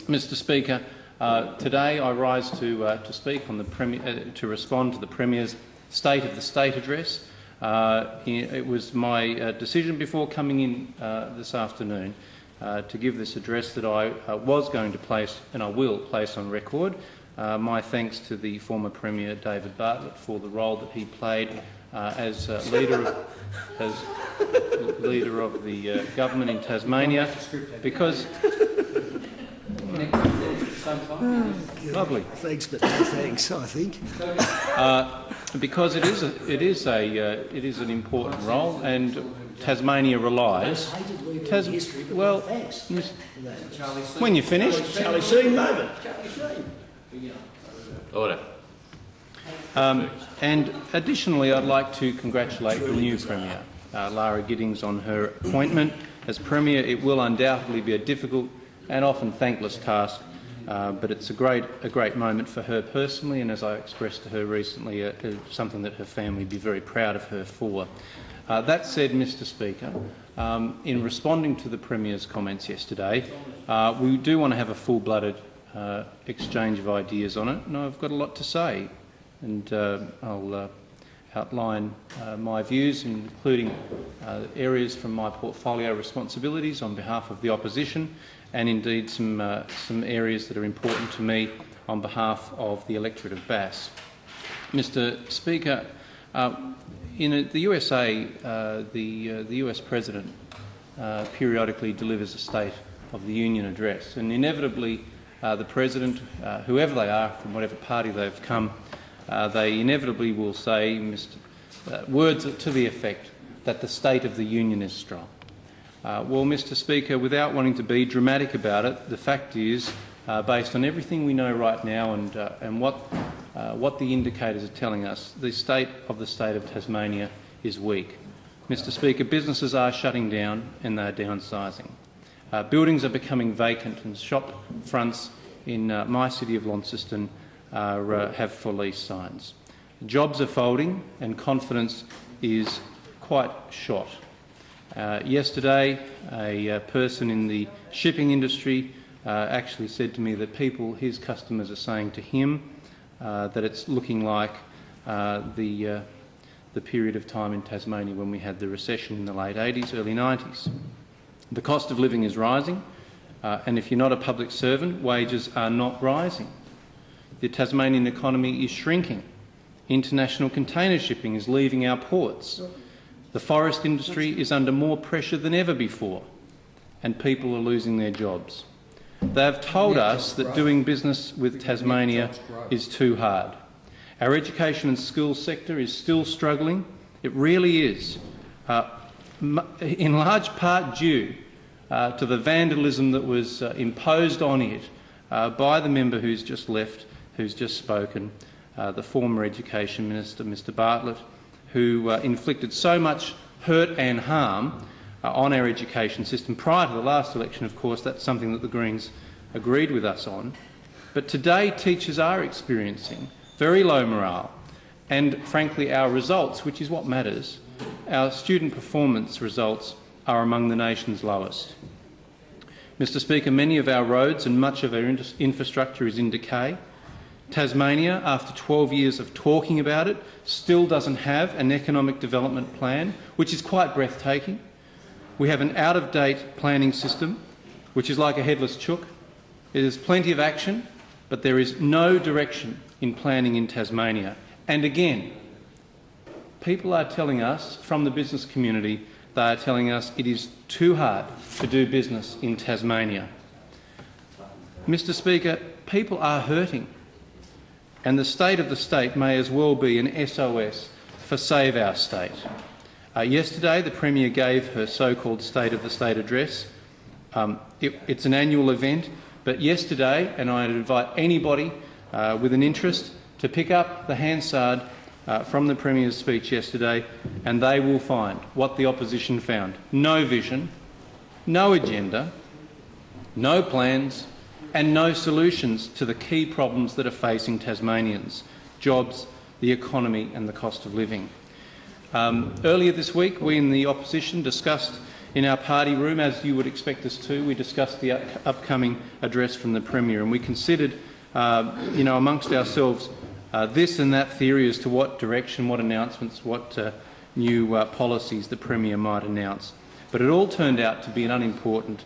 Mr Speaker, today I rise to speak on the to respond to the Premier's State of the State address. It was my decision before coming in this afternoon to give this address that I was going to place, and I will place on record, my thanks to the former Premier David Bartlett for the role that he played as leader of the government in Tasmania, because lovely. Thanks, but no thanks, I think. Because it is an important role, and Tasmania relies. Well, when you're finished, Charlie Sheen moment. Order. And additionally, I'd like to congratulate the new Premier, Lara Giddings, on her appointment as Premier. It will undoubtedly be a difficult and often thankless task, but it's a great moment for her personally, and as I expressed to her recently, something that her family would be very proud of her for. That said, Mr Speaker, in responding to the Premier's comments yesterday, we do want to have a full-blooded exchange of ideas on it, and I've got a lot to say, and I'll outline my views, including areas from my portfolio responsibilities on behalf of the opposition, and indeed some areas that are important to me on behalf of the electorate of Bass. Mr Speaker, in the USA, the US President periodically delivers a State of the Union address, and inevitably the President, whoever they are, from whatever party they've come, they inevitably will say words to the effect that the State of the Union is strong. Well, Mr Speaker, without wanting to be dramatic about it, the fact is, based on everything we know right now and what the indicators are telling us, the state of Tasmania is weak. Mr Speaker, businesses are shutting down and they are downsizing. Buildings are becoming vacant, and shop fronts in my city of Launceston have for lease signs. Jobs are folding and confidence is quite shot. Yesterday, a person in the shipping industry actually said to me that his customers are saying to him that it's looking like the period of time in Tasmania when we had the recession in the late 80s, early 90s. The cost of living is rising, and if you're not a public servant, wages are not rising. The Tasmanian economy is shrinking. International container shipping is leaving our ports. The forest industry is under more pressure than ever before, and people are losing their jobs. They have told us that doing business with Tasmania is too hard. Our education and schools sector is still struggling. It really is, in large part due to the vandalism that was imposed on it by the member who's just left, who's just spoken, the former Education Minister, Mr Bartlett, who inflicted so much hurt and harm on our education system. Prior to the last election, of course, that's something that the Greens agreed with us on. But today teachers are experiencing very low morale, and frankly our results, which is what matters, our student performance results are among the nation's lowest. Mr Speaker, many of our roads and much of our infrastructure is in decay. Tasmania, after 12 years of talking about it, still doesn't have an economic development plan, which is quite breathtaking. We have an out-of-date planning system, which is like a headless chook. There's plenty of action, but there is no direction in planning in Tasmania. And again, people are telling us from the business community, they are telling us it is too hard to do business in Tasmania. Mr Speaker, people are hurting, and the state of the state may as well be an SOS for Save Our State. Yesterday, the Premier gave her so-called State of the State address. It's an annual event, but yesterday, and I'd invite anybody with an interest to pick up the Hansard from the Premier's speech yesterday, and they will find what the opposition found. No vision, no agenda, no plans, and no solutions to the key problems that are facing Tasmanians: jobs, the economy and the cost of living. Earlier this week, we in the opposition discussed In our party room, as you would expect us to, we discussed the upcoming address from the Premier, and we considered, amongst ourselves, this and that theory as to what direction, what announcements, what new policies the Premier might announce. But it all turned out to be an unimportant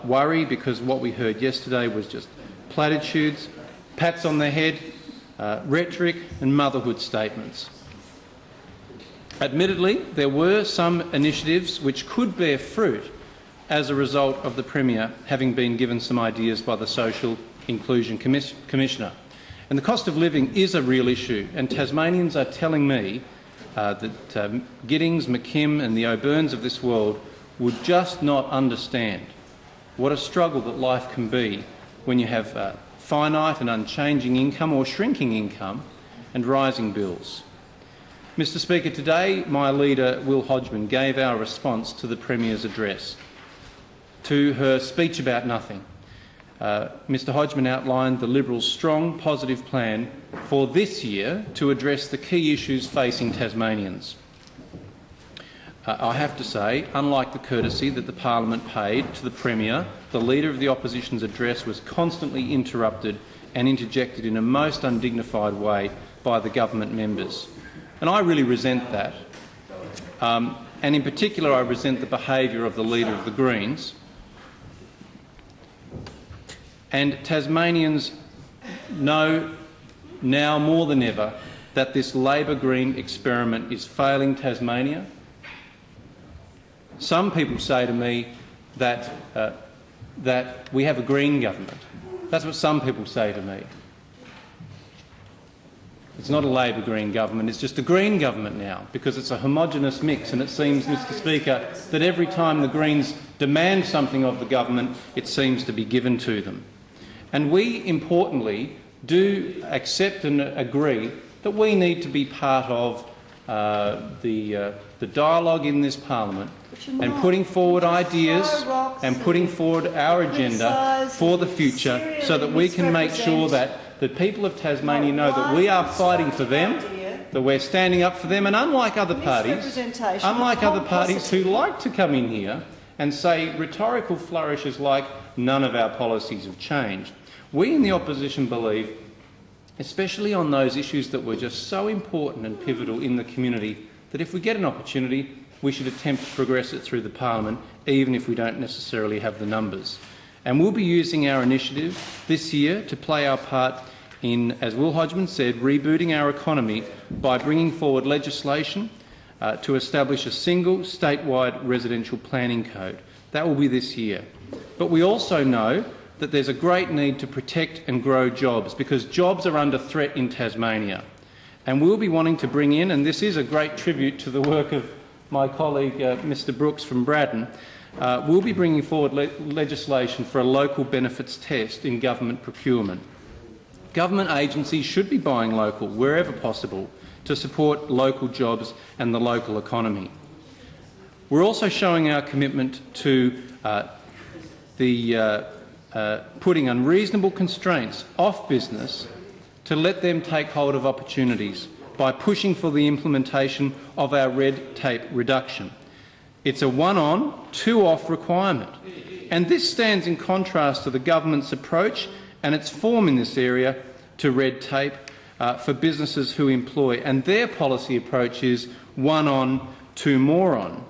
worry, because what we heard yesterday was just platitudes, pats on the head, rhetoric and motherhood statements. Admittedly, there were some initiatives which could bear fruit as a result of the Premier having been given some ideas by the Social Inclusion Commissioner. And the cost of living is a real issue, and Tasmanians are telling me that Giddings, McKim and the O'Byrnes of this world would just not understand what a struggle that life can be when you have finite and unchanging income or shrinking income and rising bills. Mr Speaker, today my leader, Will Hodgman, gave our response to the Premier's address, to her speech about nothing. Mr Hodgman outlined the Liberals' strong, positive plan for this year to address the key issues facing Tasmanians. I have to say, unlike the courtesy that the Parliament paid to the Premier, the Leader of the Opposition's address was constantly interrupted and interjected in a most undignified way by the government members. And I really resent that. And in particular, I resent the behaviour of the Leader of the Greens. And Tasmanians know now more than ever that this Labor Green experiment is failing Tasmania. Some people say to me that we have a Green government. That's what some people say to me. It's not a Labor Green government, it's just a Green government now, because it's a homogenous mix, and it seems, Mr Speaker, that every time the Greens demand something of the government, it seems to be given to them. And we, importantly, do accept and agree that we need to be part of the dialogue in this Parliament and putting forward ideas and putting forward our agenda for the future, so that we can make sure that the people of Tasmania know that we are fighting for them, that we're standing up for them, and unlike other parties who like to come in here and say rhetorical flourishes like none of our policies have changed, we in the opposition believe, especially on those issues that were just so important and pivotal in the community, that if we get an opportunity, we should attempt to progress it through the Parliament, even if we don't necessarily have the numbers. And we'll be using our initiative this year to play our part in, as Will Hodgman said, rebooting our economy by bringing forward legislation to establish a single statewide residential planning code. That will be this year. But we also know that there's a great need to protect and grow jobs, because jobs are under threat in Tasmania. And we'll be wanting to bring in, and this is a great tribute to the work of my colleague Mr Brooks from Braddon, we'll be bringing forward legislation for a local benefits test in government procurement. Government agencies should be buying local wherever possible to support local jobs and the local economy. We're also showing our commitment to putting unreasonable constraints off business to let them take hold of opportunities by pushing for the implementation of our red tape reduction. It's a one-on, two-off requirement, and this stands in contrast to the government's approach and its form in this area to red tape for businesses who employ, and their policy approach is one-on, two more on.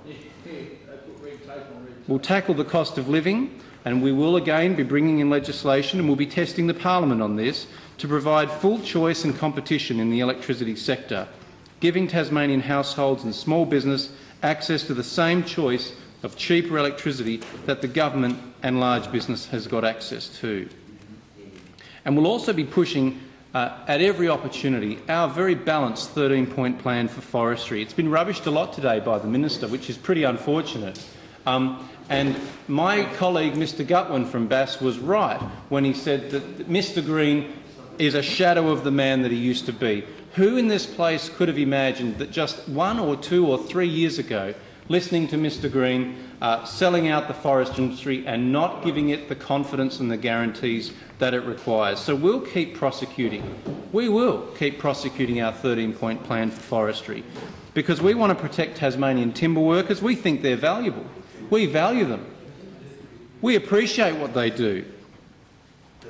We'll tackle the cost of living, and we will again be bringing in legislation, and we'll be testing the Parliament on this, to provide full choice and competition in the electricity sector, giving Tasmanian households and small business access to the same choice of cheaper electricity that the government and large business has got access to. And we'll also be pushing at every opportunity our very balanced 13-point plan for forestry. It's been rubbished a lot today by the Minister, which is pretty unfortunate. And my colleague Mr Gutwin from Bass was right when he said that Mr Green is a shadow of the man that he used to be. Who in this place could have imagined that just 1 or 2 or 3 years ago, listening to Mr Green selling out the forest industry and not giving it the confidence and the guarantees that it requires? So we'll keep prosecuting. We will keep prosecuting our 13-point plan for forestry, because we want to protect Tasmanian timber workers. We think they're valuable. We value them. We appreciate what they do.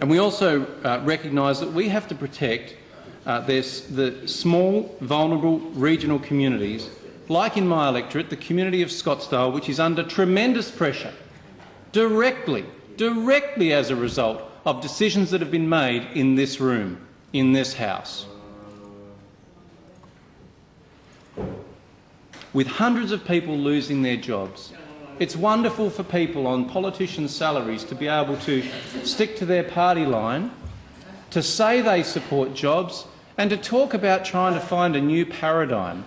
And we also recognise that we have to protect the small, vulnerable regional communities, like in my electorate, the community of Scottsdale, which is under tremendous pressure, directly as a result of decisions that have been made in this room, in this House. With hundreds of people losing their jobs, it's wonderful for people on politicians' salaries to be able to stick to their party line, to say they support jobs and to talk about trying to find a new paradigm.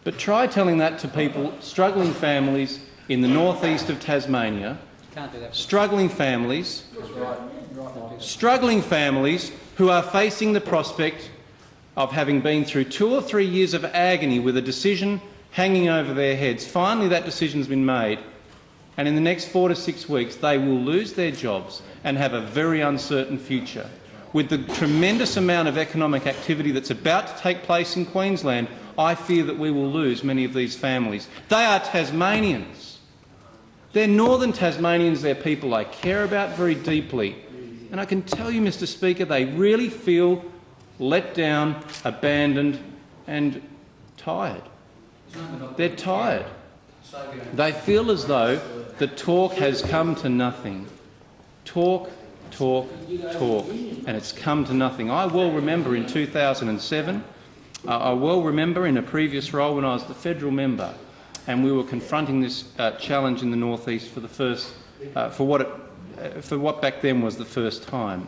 But try telling that to people, struggling families in the northeast of Tasmania, struggling families who are facing the prospect of having been through 2 or 3 years of agony with a decision hanging over their heads. Finally, that decision's been made, and in the next 4 to 6 weeks they will lose their jobs and have a very uncertain future. With the tremendous amount of economic activity that's about to take place in Queensland, I fear that we will lose many of these families. They are Tasmanians. They're northern Tasmanians. They're people I care about very deeply. And I can tell you, Mr Speaker, they really feel let down, abandoned and tired. They're tired. They feel as though the talk has come to nothing. Talk, and it's come to nothing. I well remember in 2007, I well remember in a previous role when I was the federal member, and we were confronting this challenge in the northeast for the first, for what back then was the first time.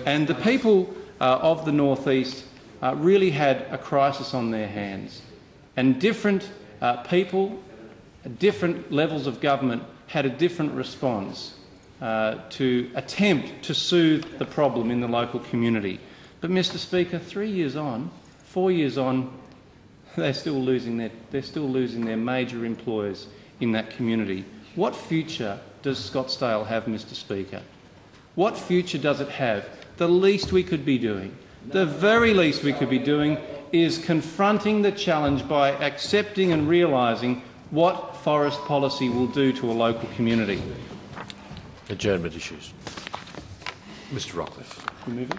And the people of the northeast really had a crisis on their hands, and different people, different levels of government had a different response to attempt to soothe the problem in the local community. But, Mr Speaker, 3 years on, 4 years on, they're still losing their major employers in that community. What future does Scottsdale have, Mr Speaker? What future does it have? The least we could be doing, the very least we could be doing, is confronting the challenge by accepting and realising what forest policy will do to a local community. Adjournment issues. Mr Rockliff. We move it?